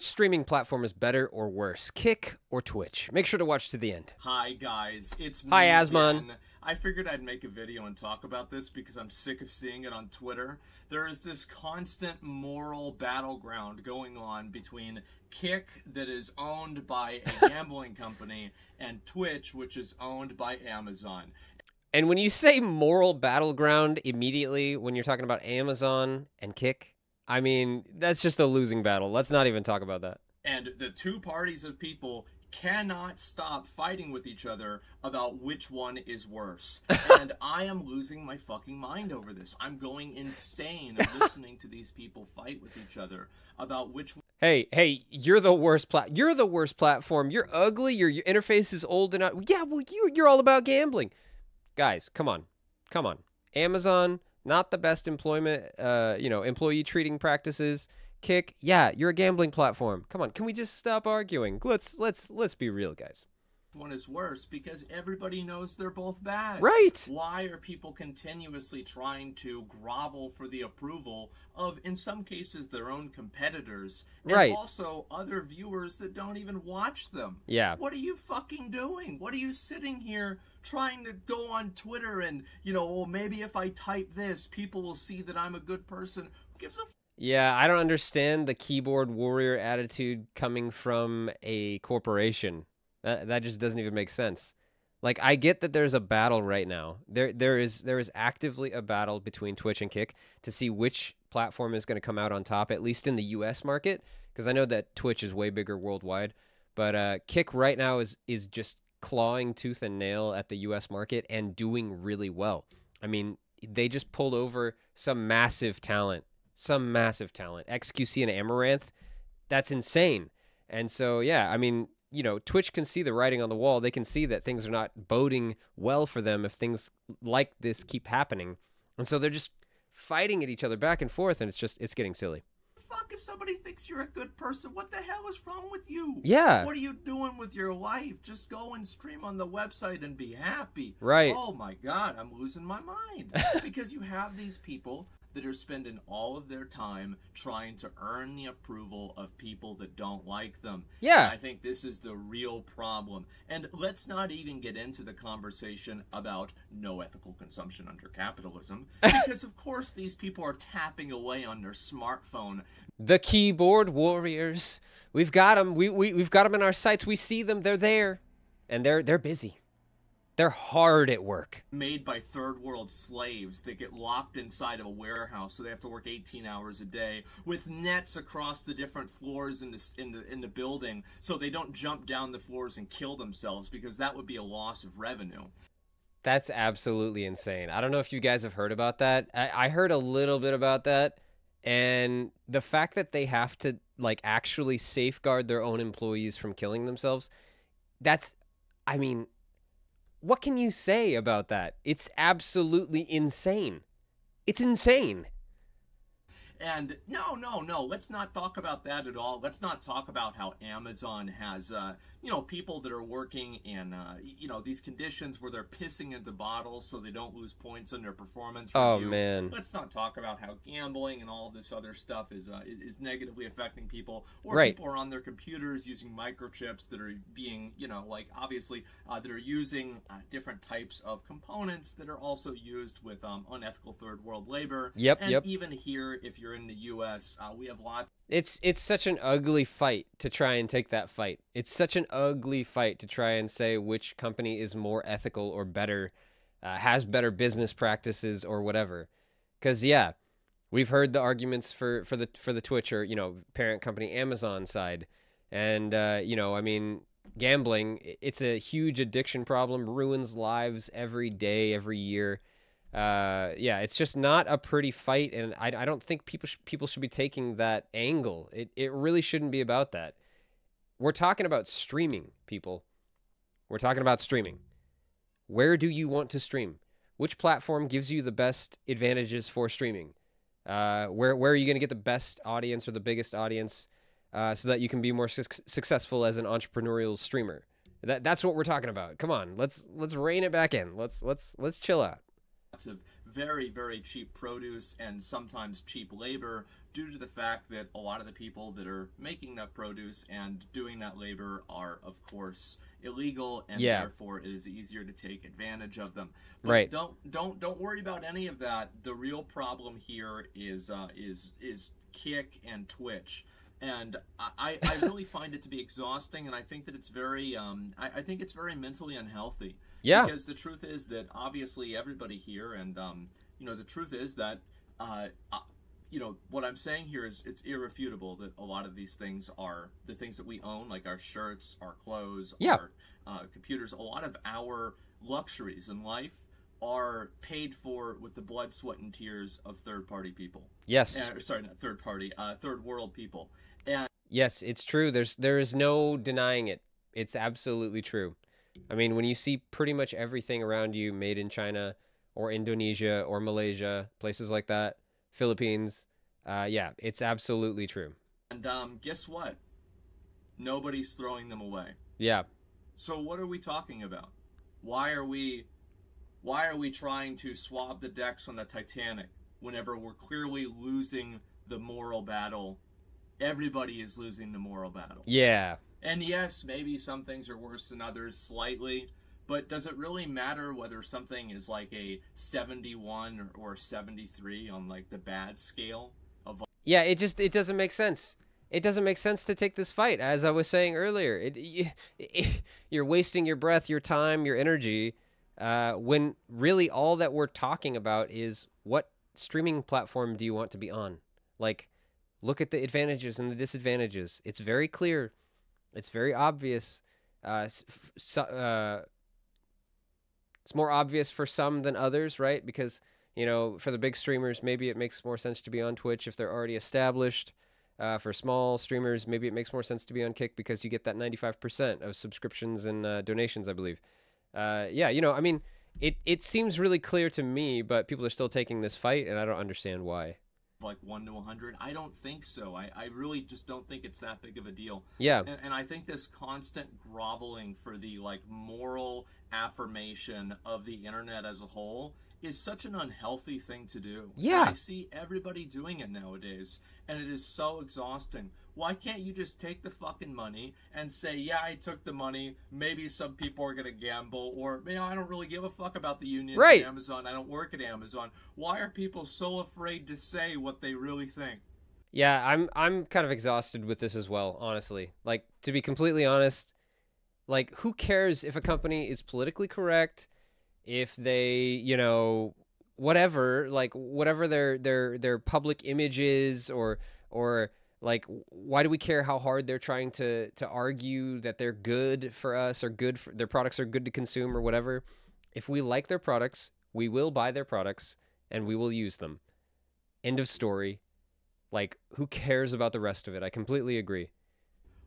Which streaming platform is better or worse, Kick or Twitch? Make sure to watch to the end. Hi guys, it's me. Hi, Asmon. Again. I figured I'd make a video and talk about this because I'm sick of seeing it on Twitter. There is this constant moral battleground going on between Kick, that is owned by a gambling company, and Twitch, which is owned by Amazon. And when you say moral battleground immediately, when you're talking about Amazon and Kick, I mean, that's just a losing battle. Let's not even talk about that. And the two parties of people cannot stop fighting with each other about which one is worse. And I am losing my fucking mind over this. I'm going insane listening to these people fight with each other about which one. Hey, you're the worst you're the worst platform. You're ugly. Your interface is old and yeah, well, you're all about gambling. Guys, come on. Amazon, not the best employment, employee treating practices. Kick, yeah, you're a gambling platform. Come on, can we just stop arguing? Let's be real, guys. One is worse because everybody knows they're both bad. Right. Why are people continuously trying to grovel for the approval of, in some cases, their own competitors, and right, also other viewers that don't even watch them? Yeah. What are you fucking doing? What are you sitting here trying to go on Twitter and, well, maybe if I type this, people will see that I'm a good person? Who gives a Yeah, I don't understand the keyboard warrior attitude coming from a corporation. That just doesn't even make sense. Like, I get that there's a battle right now. There is actively a battle between Twitch and Kick to see which platform is going to come out on top, at least in the US market, because I know that Twitch is way bigger worldwide. But Kick right now is just clawing tooth and nail at the US market and doing really well. I mean, they just pulled over some massive talent. XQC and Amaranth, that's insane. And so, yeah, I mean, Twitch can see the writing on the wall. They can see that things are not boding well for them if things like this keep happening. And so they're just fighting at each other back and forth, and it's getting silly. Fuck, if somebody thinks you're a good person, what the hell is wrong with you? Yeah. What are you doing with your life? Just go and stream on the website and be happy. Right. Oh my God, I'm losing my mind. Because you have these people that are spending all of their time trying to earn the approval of people that don't like them. Yeah. And I think this is the real problem. And let's not even get into the conversation about no ethical consumption under capitalism, because of course these people are tapping away on their smartphone. The keyboard warriors. We've got them. We've got them in our sights. We see them. They're there. And they're busy. They're hard at work. Made by third world slaves that get locked inside of a warehouse, so they have to work 18 hours a day with nets across the different floors in the building, so they don't jump down the floors and kill themselves, because that would be a loss of revenue. That's absolutely insane. I don't know if you guys have heard about that. I heard a little bit about that, and the fact that they have to actually safeguard their own employees from killing themselves, I mean, what can you say about that? It's absolutely insane. It's insane. And no, let's not talk about that at all. Let's not talk about how Amazon has, people that are working in, these conditions where they're pissing into bottles so they don't lose points on their performance review. Oh, man. Let's not talk about how gambling and all this other stuff is negatively affecting people. Or right, people are on their computers using microchips that are being, obviously, that are using different types of components that are also used with unethical third world labor. Yep. Even here, if you're in the U.S., we have lots. It's such an ugly fight to try and take that fight. It's such an ugly fight to try and say which company is more ethical or better, has better business practices or whatever. Because yeah, we've heard the arguments for the Twitch or parent company Amazon side, and I mean, gambling, it's a huge addiction problem, ruins lives every day, every year. Yeah, it's just not a pretty fight, and I don't think people should be taking that angle. It really shouldn't be about that. We're talking about streaming, people. We're talking about streaming. Where do you want to stream? Which platform gives you the best advantages for streaming? Where are you going to get the best audience or the biggest audience so that you can be more successful as an entrepreneurial streamer? That's what we're talking about. Come on, let's rein it back in. Let's chill out. Of very, very cheap produce and sometimes cheap labor due to the fact that a lot of the people that are making that produce and doing that labor are, of course, illegal, and Yeah. therefore it is easier to take advantage of them. But Right. don't worry about any of that. The real problem here is Kick and Twitch. And I really find it to be exhausting, and I think that it's very I think it's very mentally unhealthy. Yeah. Because the truth is that obviously everybody here, and the truth is that what I'm saying here is it's irrefutable that a lot of these things are the things that we own, like our shirts, our clothes, Yeah. our computers. A lot of our luxuries in life are paid for with the blood, sweat, and tears of third-party people. Yes. Sorry, not third-party, third-world people. And Yes, it's true. There is no denying it. It's absolutely true. I mean, when you see pretty much everything around you made in China or Indonesia or Malaysia, places like that, Philippines, yeah, it's absolutely true. guess what? Nobody's throwing them away. Yeah. So what are we talking about? Why are we trying to swab the decks on the Titanic whenever we're clearly losing the moral battle? Everybody is losing the moral battle. Yeah. And yes, maybe some things are worse than others slightly, but does it really matter whether something is like a 71 or 73 on like the bad scale of? Yeah, it doesn't make sense. It doesn't make sense to take this fight, as I was saying earlier. You're wasting your breath, your time, your energy, when really all that we're talking about is what streaming platform do you want to be on? Like, look at the advantages and the disadvantages. It's very clear. It's very obvious. It's more obvious for some than others, right? Because, for the big streamers, maybe it makes more sense to be on Twitch if they're already established. For small streamers, maybe it makes more sense to be on Kick because you get that 95% of subscriptions and donations, I believe. Yeah, I mean, it seems really clear to me, but people are still taking this fight, and I don't understand why. Like 1 to 100? I don't think so. I really just don't think it's that big of a deal. Yeah. And I think this constant groveling for the moral affirmation of the internet as a whole is such an unhealthy thing to do. Yeah. I see everybody doing it nowadays, and it is so exhausting. Why can't you just take the fucking money and say, yeah, I took the money, maybe some people are going to gamble, or, I don't really give a fuck about the union Right. at Amazon, I don't work at Amazon. Why are people so afraid to say what they really think? Yeah, I'm kind of exhausted with this as well, honestly. Like, to be completely honest, like, who cares if a company is politically correct, if they, whatever, like whatever their public image is, or like, why do we care how hard they're trying to argue that they're good for us, or good for their products are good to consume, or whatever? If we like their products, we will buy their products and we will use them. End of story. Like, who cares about the rest of it? I completely agree.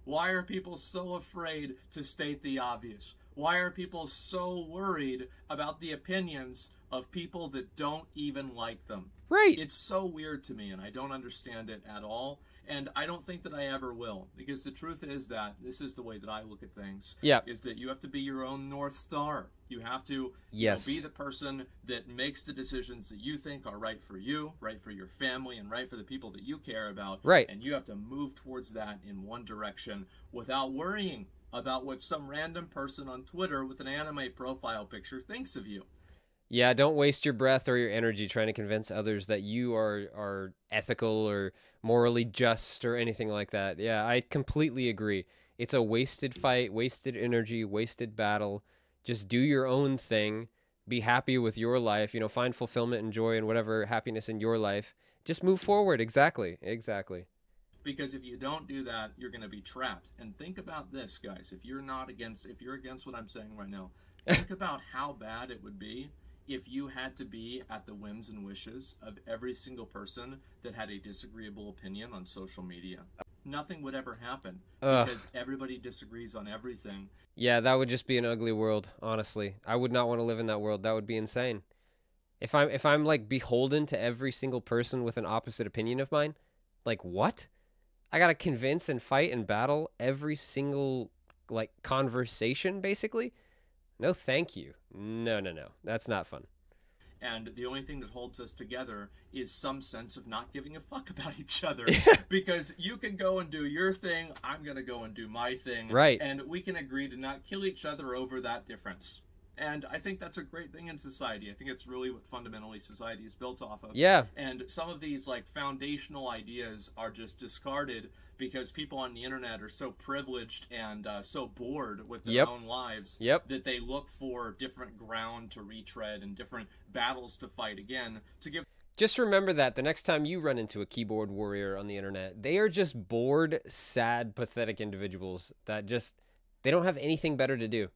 Why are people so afraid to state the obvious? Why are people so worried about the opinions of people that don't even like them? Right. It's so weird to me, and I don't understand it at all. And I don't think that I ever will, because the truth is that this is the way that I look at things. Yeah. Is that you have to be your own North Star. You have to Yes. be the person that makes the decisions that you think are right for you, right for your family, and right for the people that you care about. Right. And you have to move towards that in one direction without worrying about what some random person on Twitter with an anime profile picture thinks of you. Yeah, don't waste your breath or your energy trying to convince others that you are ethical or morally just or anything like that. Yeah, I completely agree. It's a wasted fight, wasted energy, wasted battle. Just do your own thing. Be happy with your life. Find fulfillment and joy and whatever happiness in your life. Just move forward. Exactly. Because if you don't do that, you're going to be trapped. And think about this, guys. If you're against what I'm saying right now, think about how bad it would be if you had to be at the whims and wishes of every single person that had a disagreeable opinion on social media. Nothing would ever happen because everybody disagrees on everything. Yeah, that would just be an ugly world, honestly. I would not want to live in that world. That would be insane. If I'm like beholden to every single person with an opposite opinion of mine, like, what? I got to convince and fight and battle every single like conversation basically? No, thank you. No. That's not fun. And the only thing that holds us together is some sense of not giving a fuck about each other. Because you can go and do your thing, I'm going to go and do my thing. Right. And we can agree to not kill each other over that difference. And I think that's a great thing in society. I think it's really what fundamentally society is built off of. Yeah. And some of these like foundational ideas are just discarded because people on the internet are so privileged and so bored with their own lives that they look for different ground to retread and different battles to fight again to give. Just remember that the next time you run into a keyboard warrior on the internet, they are just bored, sad, pathetic individuals that just, they don't have anything better to do.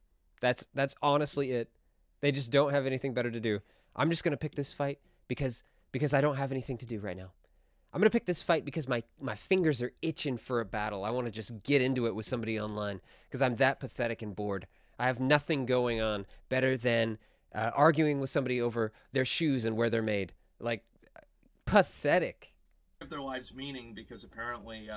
That's honestly it. They just don't have anything better to do. I'm just going to pick this fight because I don't have anything to do right now. I'm going to pick this fight because my fingers are itching for a battle. I want to just get into it with somebody online because I'm that pathetic and bored. I have nothing going on better than arguing with somebody over their shoes and where they're made. Like, pathetic. Give their lives meaning because apparently,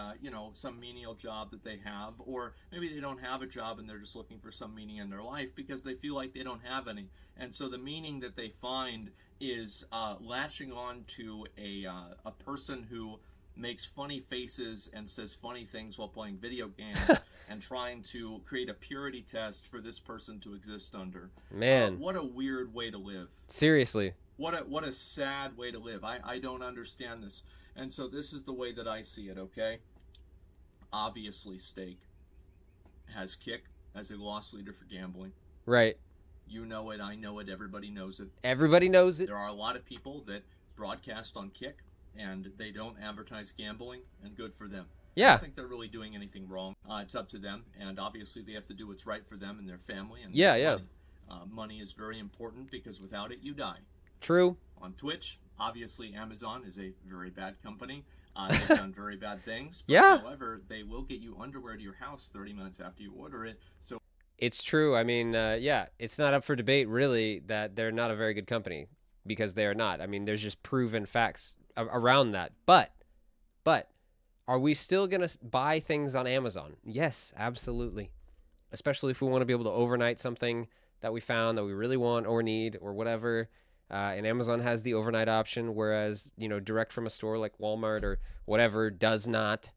some menial job that they have, or maybe they don't have a job and they're just looking for some meaning in their life because they feel like they don't have any. And so the meaning that they find is latching on to a person who makes funny faces and says funny things while playing video games and trying to create a purity test for this person to exist under. Man. What a weird way to live. Seriously. What a sad way to live. I don't understand this. And so this is the way that I see it, okay? Obviously, Steak has Kick as a loss leader for gambling. Right. You know it, I know it, everybody knows it. Everybody knows it. There are a lot of people that broadcast on Kick, and they don't advertise gambling, and good for them. Yeah. I don't think they're really doing anything wrong. It's up to them, and obviously they have to do what's right for them and their family. And money. Money is very important because without it, you die. True. On Twitch, obviously Amazon is a very bad company. They've done very bad things. But yeah. However, they will get you underwear to your house 30 minutes after you order it. So it's true. I mean, it's not up for debate, really, that they're not a very good company because they are not. I mean, there's just proven facts around that. But are we still going to buy things on Amazon? Yes, absolutely. Especially if we want to be able to overnight something that we found that we really want or need or whatever. And Amazon has the overnight option, whereas, direct from a store like Walmart or whatever does not.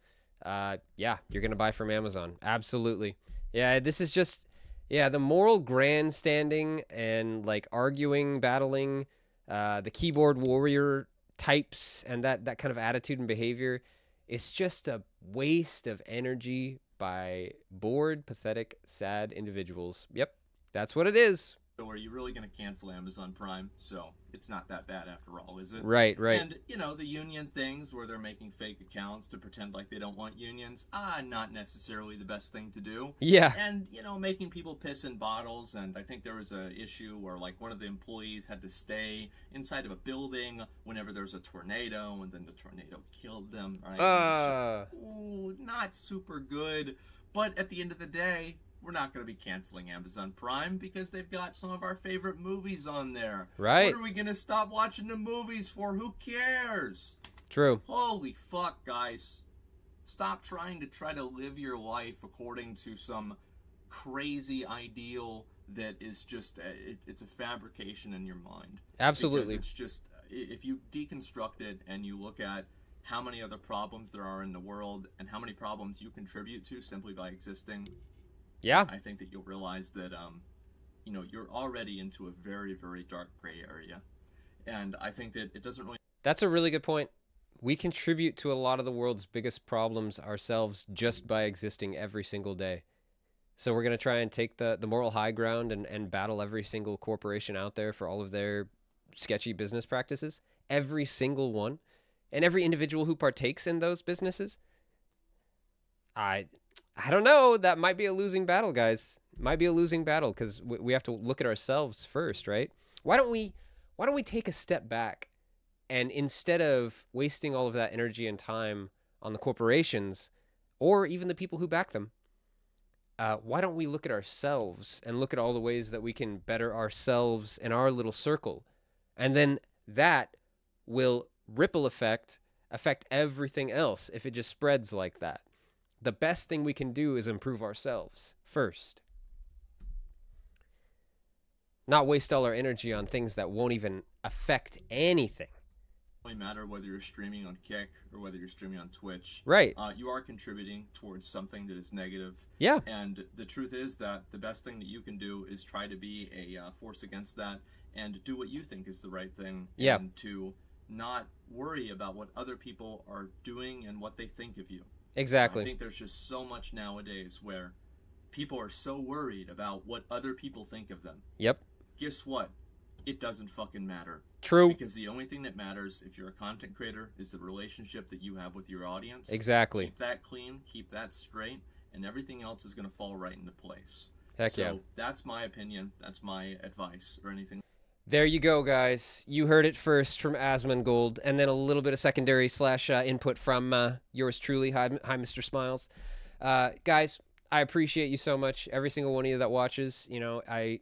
You're going to buy from Amazon. Absolutely. Yeah, this is just, the moral grandstanding and like arguing, battling, the keyboard warrior types and that kind of attitude and behavior. It's just a waste of energy by bored, pathetic, sad individuals. Yep, that's what it is. So are you really going to cancel Amazon Prime? So it's not that bad after all, is it? Right. And, the union things where they're making fake accounts to pretend like they don't want unions, not necessarily the best thing to do. Yeah. And, making people piss in bottles. And I think there was an issue where, like, one of the employees had to stay inside of a building whenever there was a tornado, and then the tornado killed them. Right? Not super good. But at the end of the day, we're not going to be canceling Amazon Prime because they've got some of our favorite movies on there. Right. What are we going to stop watching the movies for? Who cares? True. Holy fuck, guys. Stop trying to live your life according to some crazy ideal that is just, it's a fabrication in your mind. Absolutely. Because it's just, if you deconstruct it and you look at how many other problems there are in the world and how many problems you contribute to simply by existing, yeah, I think that you'll realize that, you're already into a very, very dark gray area. And I think that it doesn't really... That's a really good point. We contribute to a lot of the world's biggest problems ourselves just by existing every single day. So we're going to try and take the moral high ground and battle every single corporation out there for all of their sketchy business practices. Every single one. And every individual who partakes in those businesses. I don't know. That might be a losing battle, guys. Might be a losing battle because we have to look at ourselves first, right? Why don't we take a step back and instead of wasting all of that energy and time on the corporations or even the people who back them, why don't we look at ourselves and look at all the ways that we can better ourselves in our little circle? And then that will ripple affect everything else if it just spreads like that. The best thing we can do is improve ourselves first. not waste all our energy on things that won't even affect anything. Really matter whether you're streaming on Kick or whether you're streaming on Twitch. Right. You are contributing towards something that is negative. Yeah. And the truth is that the best thing that you can do is try to be a force against that and do what you think is the right thing. Yeah. And to not worry about what other people are doing and what they think of you. Exactly. I think there's just so much nowadays where people are so worried about what other people think of them. Yep. Guess what? It doesn't fucking matter. True. Because the only thing that matters if you're a content creator is the relationship that you have with your audience. Exactly. Keep that clean, keep that straight, and everything else is going to fall right into place. Heck yeah. So that's my opinion. That's my advice or anything. There you go, guys. You heard it first from Asmongold, and then a little bit of secondary / input from yours truly, HiMrSmiles. Guys, I appreciate you so much. Every single one of you that watches. You know, I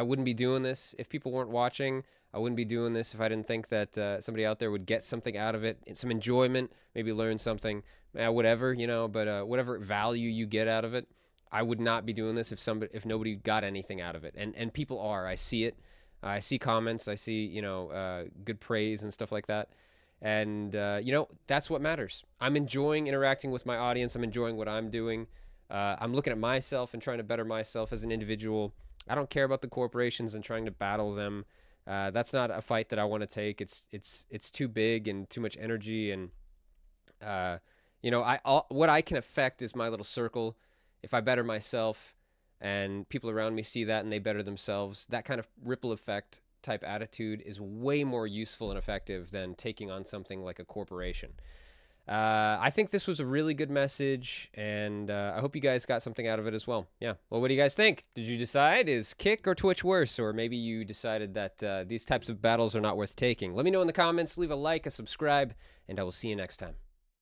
wouldn't be doing this if people weren't watching. I wouldn't be doing this if I didn't think that somebody out there would get something out of it, some enjoyment, maybe learn something, whatever, you know. But whatever value you get out of it, I would not be doing this if nobody got anything out of it. And people are. I see it. I see comments. I see, you know, good praise and stuff like that. And you know, that's what matters. I'm enjoying interacting with my audience. I'm enjoying what I'm doing. I'm looking at myself and trying to better myself as an individual. I don't care about the corporations and trying to battle them. That's not a fight that I want to take. It's too big and too much energy. And you know, what I can affect is my little circle. If I better myself, and people around me see that and they better themselves, that kind of ripple effect type attitude is way more useful and effective than taking on something like a corporation. I think this was a really good message, and I hope you guys got something out of it as well. Yeah. Well, what do you guys think? Did you decide, is Kick or Twitch worse? Or maybe you decided that these types of battles are not worth taking? Let me know in the comments. Leave a like, a subscribe, and I will see you next time.